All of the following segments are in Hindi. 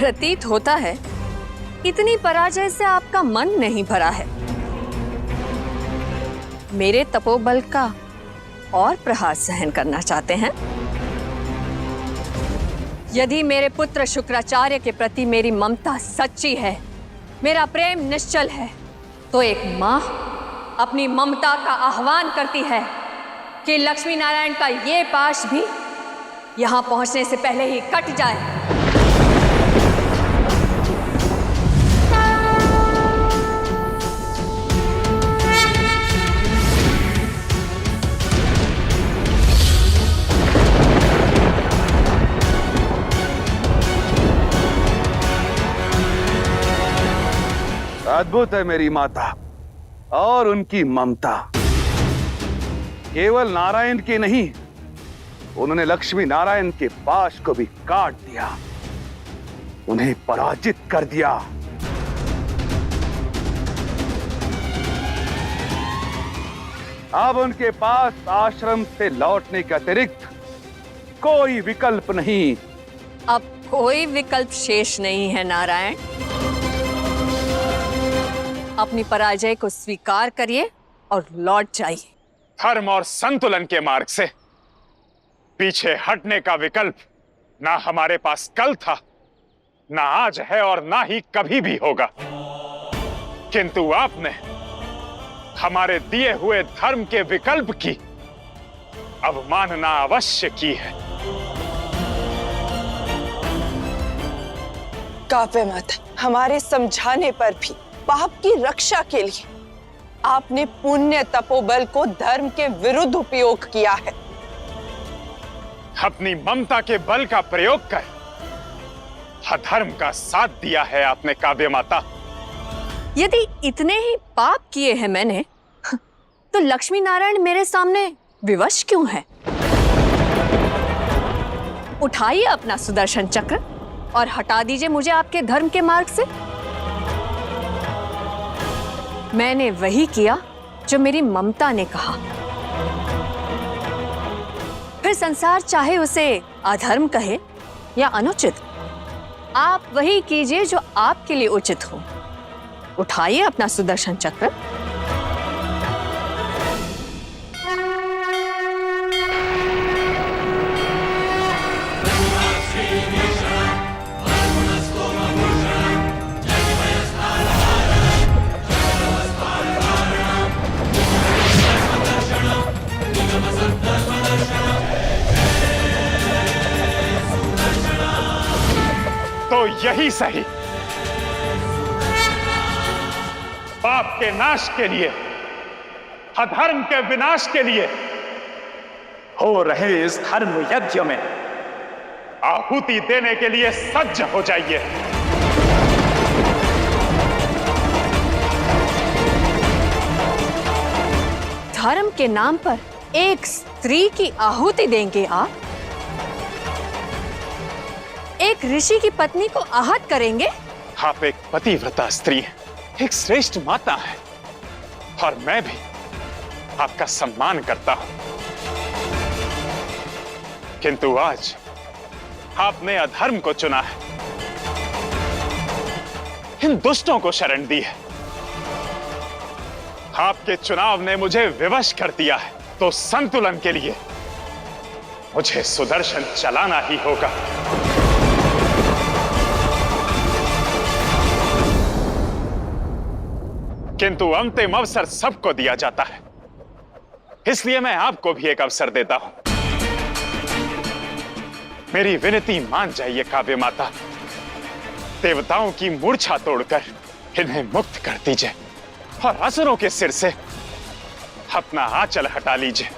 प्रतीत होता है इतनी पराजय से आपका मन नहीं भरा है। मेरे तपोबल का और प्रहार सहन करना चाहते हैं। यदि मेरे पुत्र शुक्राचार्य के प्रति मेरी ममता सच्ची है, मेरा प्रेम निश्चल है, तो एक मां अपनी ममता का आह्वान करती है कि लक्ष्मी नारायण का ये पाश भी यहां पहुंचने से पहले ही कट जाए। अद्भुत है मेरी माता और उनकी ममता। केवल नारायण की नहीं, उन्होंने लक्ष्मी नारायण के पाश को भी काट दिया, उन्हें पराजित कर दिया। अब उनके पास आश्रम से लौटने के अतिरिक्त कोई विकल्प नहीं। अब कोई विकल्प शेष नहीं है नारायण। अपनी पराजय को स्वीकार करिए और लौट जाइए। धर्म और संतुलन के मार्ग से पीछे हटने का विकल्प ना हमारे पास कल था, ना आज है और ना ही कभी भी होगा। किंतु आपने हमारे दिए हुए धर्म के विकल्प की अवमानना अवश्य की है। काव्य माता, हमारे समझाने पर भी पाप की रक्षा के लिए आपने पुण्य तपोबल को धर्म के विरुद्ध उपयोग किया है। अपनी ममता के बल का प्रयोग कर अधर्म का साथ दिया है आपने काव्य माता। यदि इतने ही पाप किए हैं मैंने, तो लक्ष्मी नारायण मेरे सामने विवश क्यों है? उठाइए अपना सुदर्शन चक्र और हटा दीजिए मुझे आपके धर्म के मार्ग से। मैंने वही किया जो मेरी ममता ने कहा। फिर संसार चाहे उसे अधर्म कहे या अनुचित, आप वही कीजिए जो आपके लिए उचित हो। उठाइए अपना सुदर्शन चक्र। तो यही सही, पाप के नाश के लिए, अधर्म के विनाश के लिए हो रहे इस धर्म यज्ञ में आहुति देने के लिए सज्ज हो जाइए। धर्म के नाम पर एक स्त्री की आहुति देंगे आप? एक ऋषि की पत्नी को आहत करेंगे? आप एक पतिव्रता स्त्री हैं, एक श्रेष्ठ माता है, और मैं भी आपका सम्मान करता हूं। किंतु आज आपने अधर्म को चुना है, इन दुष्टों को शरण दी है। आपके चुनाव ने मुझे विवश कर दिया है, तो संतुलन के लिए मुझे सुदर्शन चलाना ही होगा। किंतु अंतिम अवसर सबको दिया जाता है, इसलिए मैं आपको भी एक अवसर देता हूं। मेरी विनती मान जाइए काव्य माता। देवताओं की मूर्छा तोड़कर इन्हें मुक्त कर दीजिए और असुरों के सिर से अपना आंचल हटा लीजिए।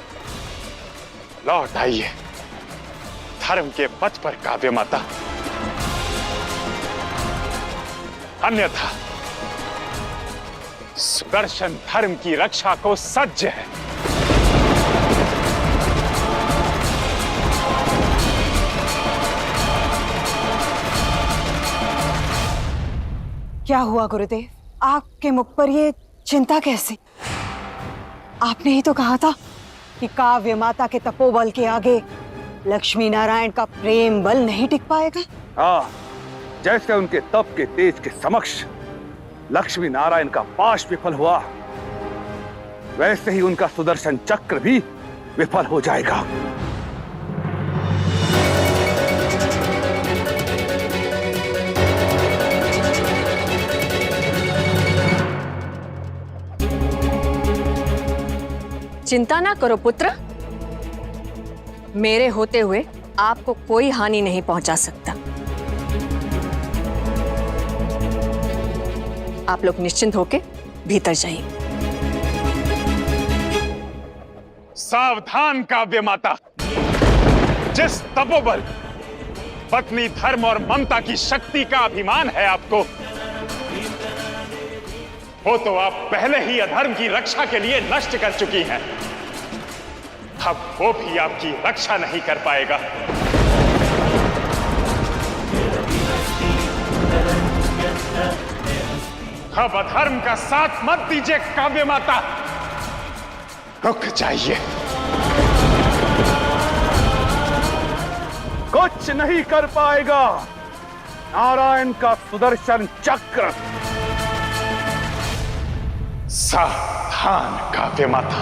लौट आइए धर्म के पथ पर काव्य माता, अन्यथा सुदर्शन धर्म की रक्षा को सज्ज है। क्या हुआ गुरुदेव? आपके मुख पर ये चिंता कैसी? आपने ही तो कहा था कि काव्य माता के तपोबल के आगे लक्ष्मी नारायण का प्रेम बल नहीं टिक पाएगा। हाँ, जैसे उनके तप के तेज के समक्ष लक्ष्मी नारायण का पाश विफल हुआ, वैसे ही उनका सुदर्शन चक्र भी विफल हो जाएगा। चिंता ना करो पुत्र, मेरे होते हुए आपको कोई हानि नहीं पहुंचा सकता। आप लोग निश्चिंत होके भीतर जाइए। सावधान काव्य माता, जिस तपोबल, पत्नी धर्म और ममता की शक्ति का अभिमान है आपको, वो तो आप पहले ही अधर्म की रक्षा के लिए नष्ट कर चुकी हैं। अब वो भी आपकी रक्षा नहीं कर पाएगा। अब अधर्म का साथ मत दीजिए काव्य माता, रुक जाइए। कुछ नहीं कर पाएगा नारायण का सुदर्शन चक्र। सावधान काव्य माता।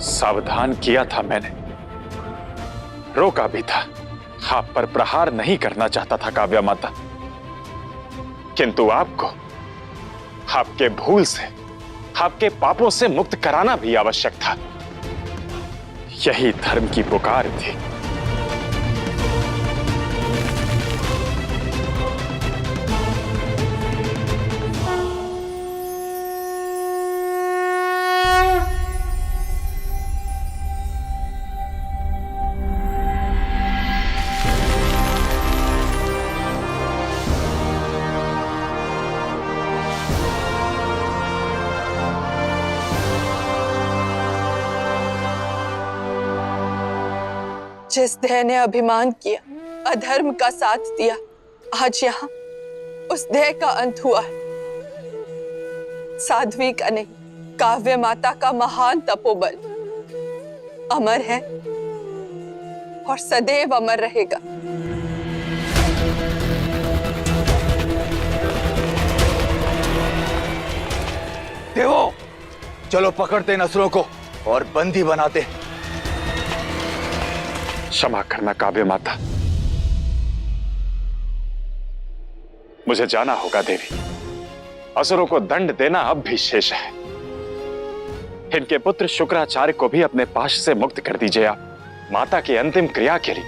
सावधान किया था मैंने, रोका भी था, आप पर प्रहार नहीं करना चाहता था काव्या माता, किंतु आपको आपके भूल से, आपके पापों से मुक्त कराना भी आवश्यक था। यही धर्म की पुकार थी। जिस देह ने अभिमान किया, अधर्म का साथ दिया, आज यहाँ उस देह का अंत हुआ है। साध्वी का नहीं, काव्य माता का महान तपोबल अमर है और सदैव अमर रहेगा। देवो, चलो पकड़ते इन असुरों को और बंदी बनाते। क्षमा करना काव्य माता, मुझे जाना होगा देवी। असुरों को दंड देना अब भी शेष है। इनके पुत्र शुक्राचार्य को भी अपने पाश से मुक्त कर दीजिए आप। माता की अंतिम क्रिया के लिए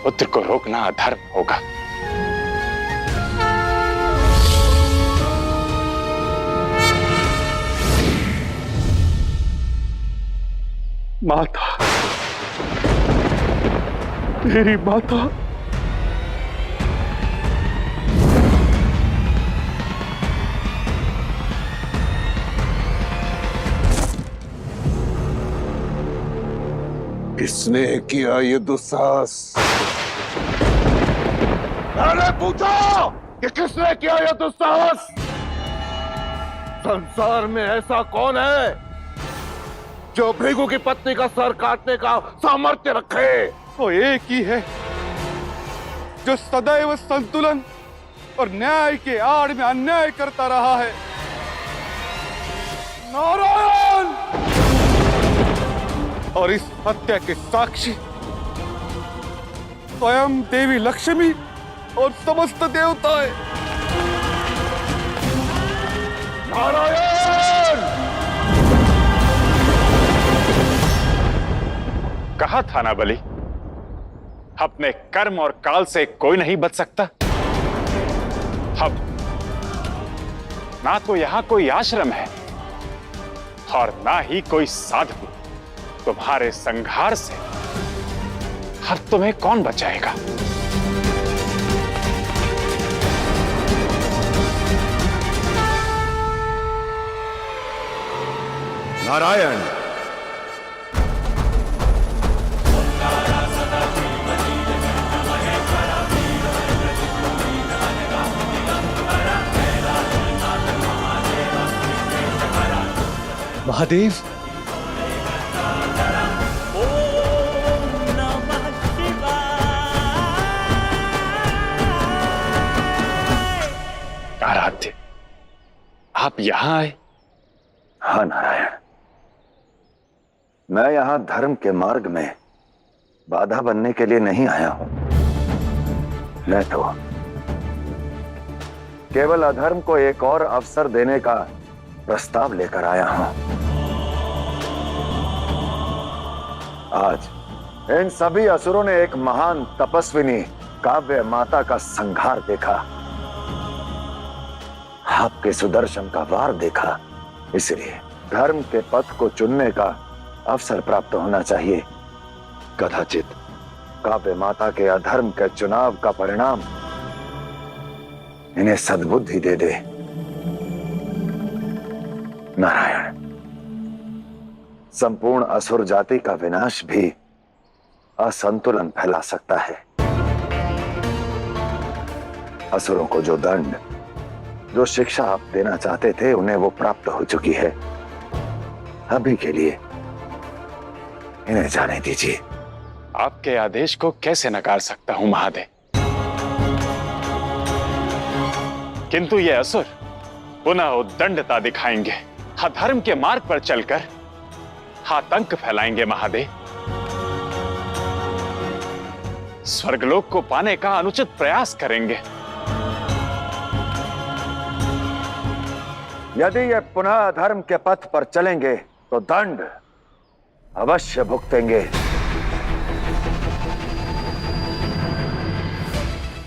पुत्र को रोकना अधर्म होगा। माता, मेरी माता, किसने किया ये दुस्साहस? मैंने पूछा कि किसने किया ये दुस्साहस? संसार में ऐसा कौन है जो भृगु की पत्नी का सर काटने का सामर्थ्य रखे? वो एक ही है जो सदैव संतुलन और न्याय के आड़ में अन्याय करता रहा है, नारायण। और इस हत्या के साक्षी स्वयं देवी लक्ष्मी और समस्त देवताएं। नारायण! कहा था ना बलि, अपने कर्म और काल से कोई नहीं बच सकता। अब ना तो यहां कोई आश्रम है और ना ही कोई साधु। तुम्हारे संघार से अब तुम्हें कौन बचाएगा? नारायण! महादेव, आराध्य, आप यहां आए? हाँ नारायण, मैं यहां धर्म के मार्ग में बाधा बनने के लिए नहीं आया हूं। मैं तो केवल अधर्म को एक और अवसर देने का प्रस्ताव लेकर आया हूं। आज इन सभी असुरों ने एक महान तपस्विनी काव्य माता का संहार देखा, आपके सुदर्शन का वार देखा। इसलिए धर्म के पथ को चुनने का अवसर प्राप्त होना चाहिए। कदाचित काव्य माता के अधर्म के चुनाव का परिणाम इन्हें सद्बुद्धि दे दे। नारायण, संपूर्ण असुर जाति का विनाश भी असंतुलन फैला सकता है। असुरों को जो दंड, जो शिक्षा आप देना चाहते थे, उन्हें वो प्राप्त हो चुकी है। अभी के लिए इन्हें जाने दीजिए। आपके आदेश को कैसे नकार सकता हूं महादेव? किंतु ये असुर पुनः उद्दंडता दिखाएंगे, अधर्म के मार्ग पर चलकर आतंक फैलाएंगे महादेव। स्वर्गलोक को पाने का अनुचित प्रयास करेंगे। यदि ये पुनः धर्म के पथ पर चलेंगे तो दंड अवश्य भुगतेंगे।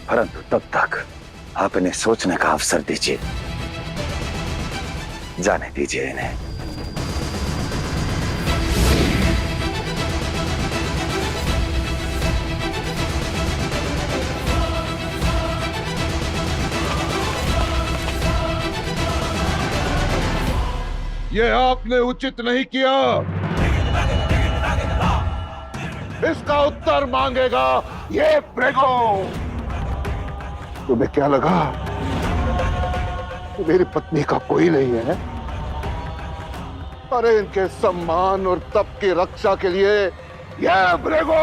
परंतु तब तक आप इन्हें सोचने का अवसर दीजिए। जाने दीजिए इन्हें। ये आपने उचित नहीं किया। इसका उत्तर मांगेगा ये प्रेगो। तुम्हें क्या लगा कि मेरी पत्नी का कोई नहीं है? अरे इनके सम्मान और तप की रक्षा के लिए यह प्रेगो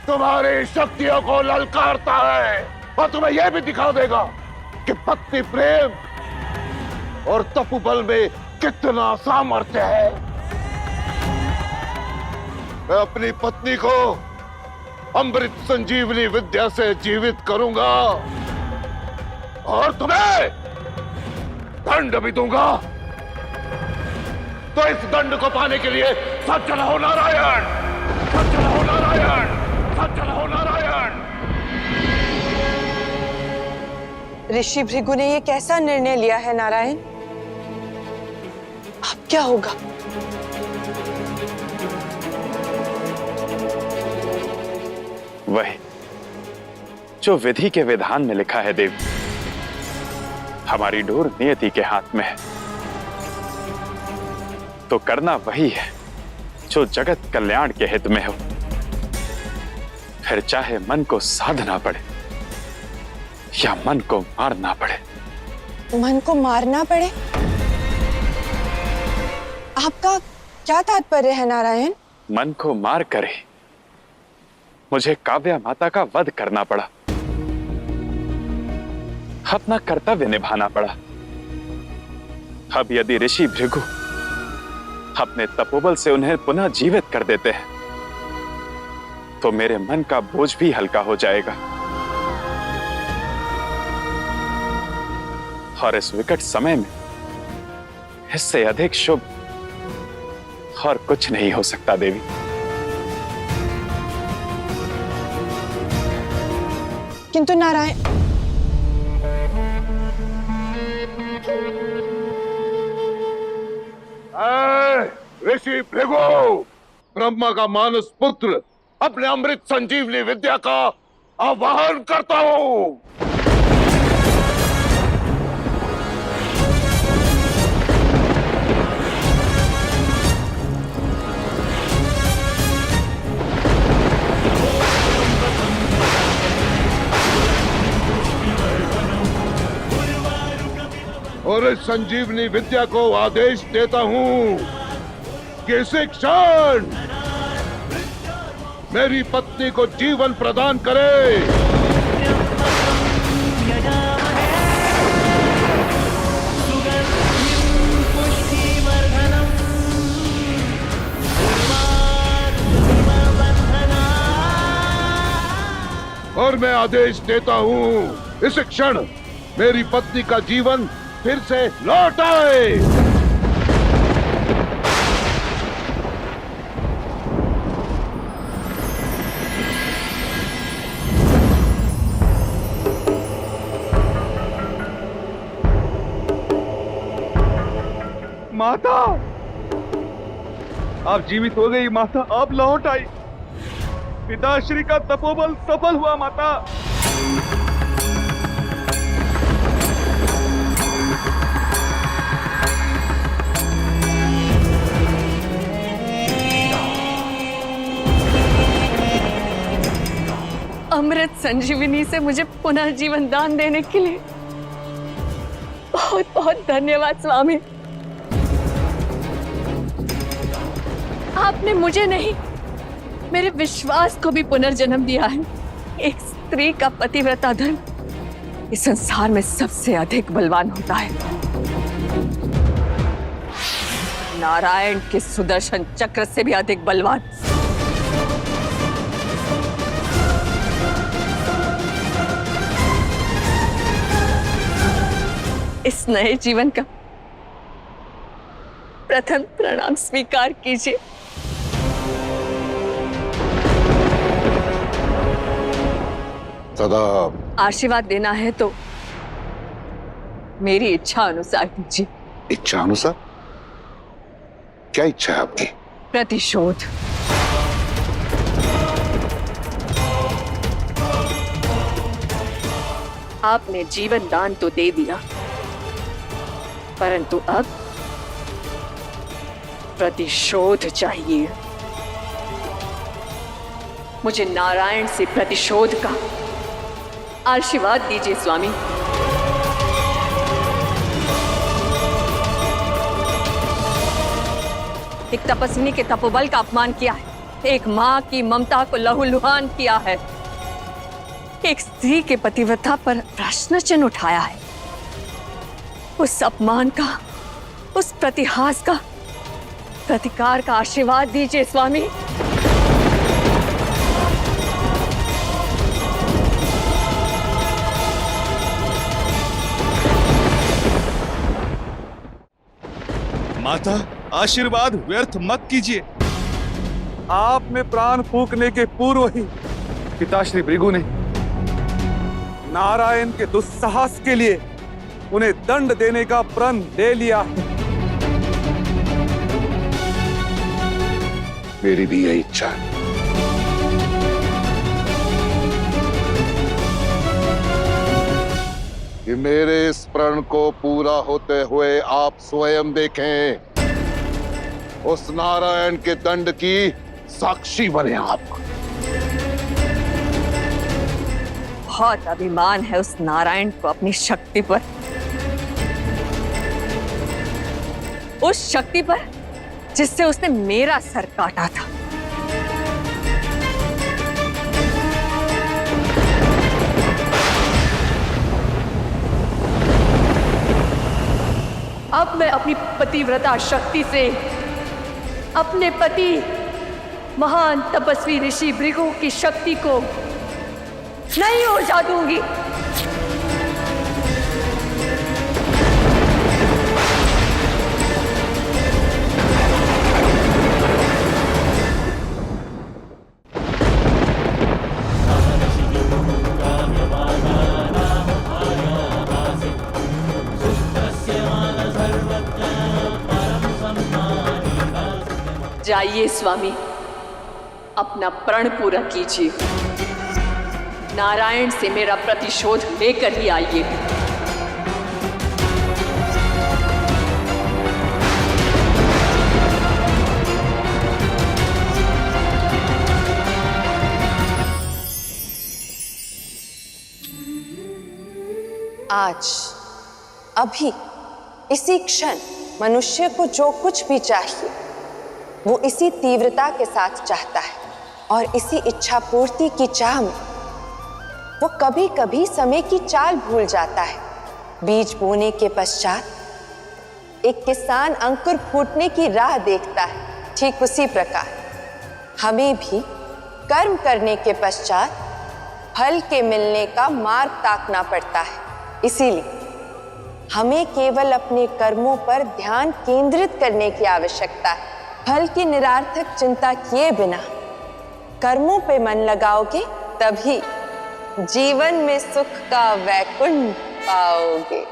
तुम्हारी शक्तियों को ललकारता है और तुम्हें यह भी दिखा देगा कि पत्नी प्रेम और तपोबल में कितना सामर्थ्य है। मैं अपनी पत्नी को अमृत संजीवनी विद्या से जीवित करूंगा और तुम्हें दंड भी दूंगा। तो इस दंड को पाने के लिए सज्जन हो नारायण, सज्जन हो नारायण, सज्जन हो नारायण। ऋषि भृगु ने ये कैसा निर्णय लिया है नारायण? अब क्या होगा? वही जो विधि के विधान में लिखा है देव। हमारी डोर नियति के हाथ में है, तो करना वही है जो जगत कल्याण के हित में हो। फिर चाहे मन को साधना पड़े या मन को मारना पड़े। मन को मारना पड़े? आपका क्या तात्पर्य है नारायण? मन को मार कर ही मुझे काव्या माता का वध करना पड़ा, अपना कर्तव्य निभाना पड़ा। अब यदि ऋषि भृगु अपने तपोबल से उन्हें पुनः जीवित कर देते हैं तो मेरे मन का बोझ भी हल्का हो जाएगा। और इस विकट समय में इससे अधिक शुभ और कुछ नहीं हो सकता देवी। किंतु नारायण, ऋषि भृगु, ब्रह्मा का मानस पुत्र, अपने अमृत संजीवनी विद्या का आवाहन करता हूं। और इस संजीवनी विद्या को आदेश देता हूं कि इसी क्षण मेरी पत्नी को जीवन प्रदान करे। और मैं आदेश देता हूं इस क्षण मेरी पत्नी का जीवन फिर से लौट आए। माता, आप जीवित हो गई माता, आप लौट आई। पिताश्री का तपोबल सफल हुआ माता। अमृत संजीवनी से मुझे पुनर्जीवन दान देने के लिए बहुत बहुत धन्यवाद स्वामी। आपने मुझे नहीं, मेरे विश्वास को भी पुनर्जन्म दिया है। एक स्त्री का पतिव्रता धर्म इस संसार में सबसे अधिक बलवान होता है। नारायण के सुदर्शन चक्र से भी अधिक बलवान। इस नए जीवन का प्रथम प्रणाम स्वीकार कीजिए। सदा आशीर्वाद देना है तो मेरी इच्छा अनुसार दीजिए। इच्छा अनुसार? क्या इच्छा है आपकी? प्रतिशोध। आपने जीवन दान तो दे दिया, परंतु अब प्रतिशोध चाहिए। मुझे नारायण से प्रतिशोध का आशीर्वाद दीजिए स्वामी। एक तपस्विनी के तपोबल का अपमान किया है, एक मां की ममता को लहूलुहान किया है, एक स्त्री के पतिव्रता पर प्रश्न चिन्ह उठाया है। उस अपमान का, उस प्रतिहास का, प्रतिकार का आशीर्वाद दीजिए स्वामी। माता, आशीर्वाद व्यर्थ मत कीजिए। आप में प्राण फूंकने के पूर्व ही पिताश्री भृगु ने नारायण के दुस्साहस के लिए उन्हें दंड देने का प्रण ले लिया है। मेरी भी यही इच्छा है। कि मेरे इस प्रण को पूरा होते हुए आप स्वयं देखें, उस नारायण के दंड की साक्षी बने आप। बहुत अभिमान है उस नारायण को अपनी शक्ति पर, उस शक्ति पर जिससे उसने मेरा सर काटा था। अब मैं अपनी पतिव्रता शक्ति से अपने पति महान तपस्वी ऋषि भृगु की शक्ति को नई ऊर्जा दूंगी। जाइए स्वामी, अपना प्रण पूरा कीजिए। नारायण से मेरा प्रतिशोध लेकर ही आइए। आज, अभी, इसी क्षण मनुष्य को जो कुछ भी चाहिए वो इसी तीव्रता के साथ चाहता है, और इसी इच्छा पूर्ति की चाह में वो कभी कभी समय की चाल भूल जाता है। बीज बोने के पश्चात एक किसान अंकुर फूटने की राह देखता है, ठीक उसी प्रकार हमें भी कर्म करने के पश्चात फल के मिलने का मार्ग ताकना पड़ता है। इसीलिए हमें केवल अपने कर्मों पर ध्यान केंद्रित करने की आवश्यकता है। फल की निरार्थक चिंता किए बिना कर्मों पे मन लगाओगे, तभी जीवन में सुख का वैकुंठ पाओगे।